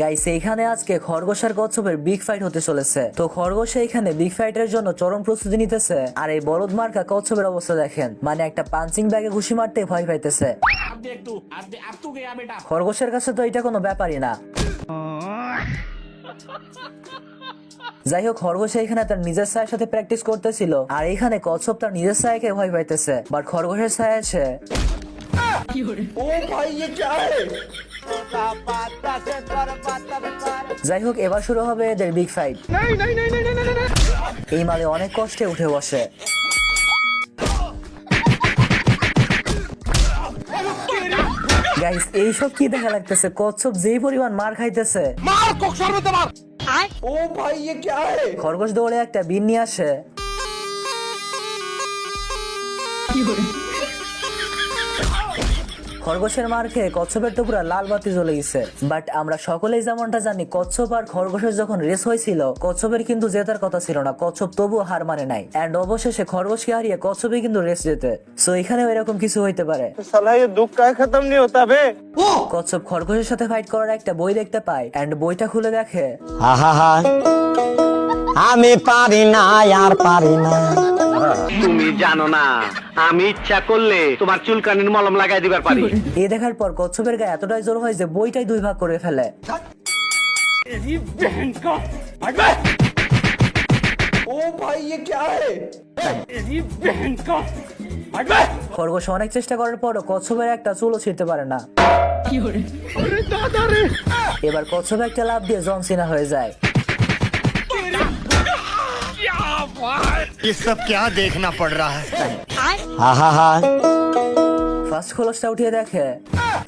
Guys এইখানে আজকে খরগোশ আর কচ্ছপের বিগ ফাইট হতে চলেছে। তো খরগোশ এইখানে বিগ ফাইটের জন্য চরম প্রস্তুতি নিতেছে, আর এই বলদ মার্কা কচ্ছপের অবস্থা দেখেন, মানে একটা পাঞ্চিং ব্যাগে ঘুষি মারতে ভয় পাইতেছে। খরগোশের কাছে তো এটা কোনো ব্যাপারই না। যাই হোক, খরগোশ এখানে তার নিজের ছায়ের সাথে প্র্যাকটিস করতেছিল, আর এখানে কচ্ছপ তার নিজের ছায়াকে ভয় পাইতেছে, বাট খরগোশের ছায়া আছে। যাই হোক, এবার শুরু হবে এদের বিগ ফাইট। এই মালে অনেক কষ্টে উঠে বসে। গাইস এইসব কি দেখা লাগতেছে, কচ্ছপ যেই পরিমাণ মার খাইতেছে। খরগোশ দৌড়ে একটা বিন নিয়ে আসে। খরগোশের মার খেয়ে কচ্ছপের তো পুরো লাল বাতি জ্বলে গেছে। বাট আমরা সকলেই যেমনটা জানি, কচ্ছপ আর খরগোশের যখন রেস হয়েছিল, কচ্ছপের কিন্তু জেতার কথা ছিল না। কচ্ছপ তবুও হার মানে নাই, এন্ড অবশেষে খরগোশকে হারিয়ে কচ্ছপই কিন্তু রেস জেতে। সো এখানেও এরকম কিছু হইতে পারে। কচ্ছপ খরগোশের সাথে ফাইট করার একটা বই দেখতে পায়, এন্ড বইটা খুলে দেখে আমি পারি না, আর পারি না। তুমি জানো না, আমি ইচ্ছা করলে তোমার চুলকানির মলম লাগাই দিবার পারি। এই দেখার পর কচ্ছপের গায়ে এতটাই জোর হয় যে বইটাই দুই ভাগ করে ফেলে। খরগোশ অনেক চেষ্টা করার পরও কচ্ছপের একটা চুলও ছিঁড়তে পারে না। এবার কচ্ছপ একটা লাফ দিয়ে জন সিনা হয়ে যায়। ये सब क्या देखना पड़ रहा है। ফার্স্ট খোলসটা উঠিয়ে দেখে,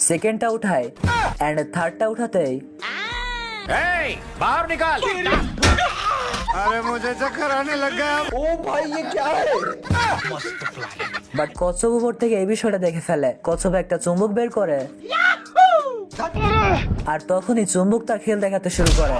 সেকেন্ডটা উঠায়, এন্ড থার্ডটা উঠাতেই बाहर निकाल। अरे मुझे चक्कर आने लग गया। বাট কচ্ছপ উপর থেকে এই বিষয়টা দেখে ফেলে। কচ্ছপ একটা চুম্বক বের করে, আর তখনই চুম্বক তার খেল দেখাতে শুরু করে।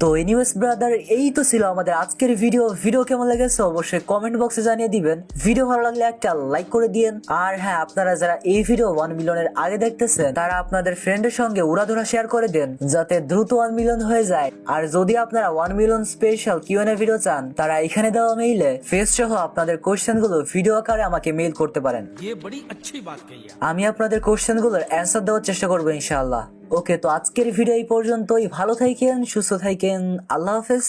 তো এনিওয়েজ ব্রাদার, এই তো ছিল আমাদের আজকের ভিডিও কেমন লেগেছে অবশ্যই কমেন্ট বক্সে জানিয়ে দিবেন। ভিডিও ভালো লাগলে একটা লাইক করে দিয়েন। আর হ্যাঁ, আপনারা যারা এই ভিডিও 1 মিলিয়নের আগে দেখতেছেন, তারা আপনাদের ফ্রেন্ডের সঙ্গে উড়াধুরা শেয়ার করে দেন, যাতে দ্রুত 1 মিলিয়ন হয়ে যায়। আর যদি আপনারা 1 মিলিয়ন স্পেশাল কিউএনএ ভিডিও চান, তারা এখানে দেওয়া মেইলে ফেস সহ আপনাদের কোশ্চেন গুলো ভিডিও আকারে আমাকে মেইল করতে পারেন। আমি আপনাদের কোশ্চেন গুলোর অ্যান্সার দেওয়ার চেষ্টা করবো ইনশাআল্লাহ। ওকে, তো আজকের ভিডিও এই পর্যন্তই। ভালো থাকেন, সুস্থ থাকেন, আল্লাহ হাফেজ।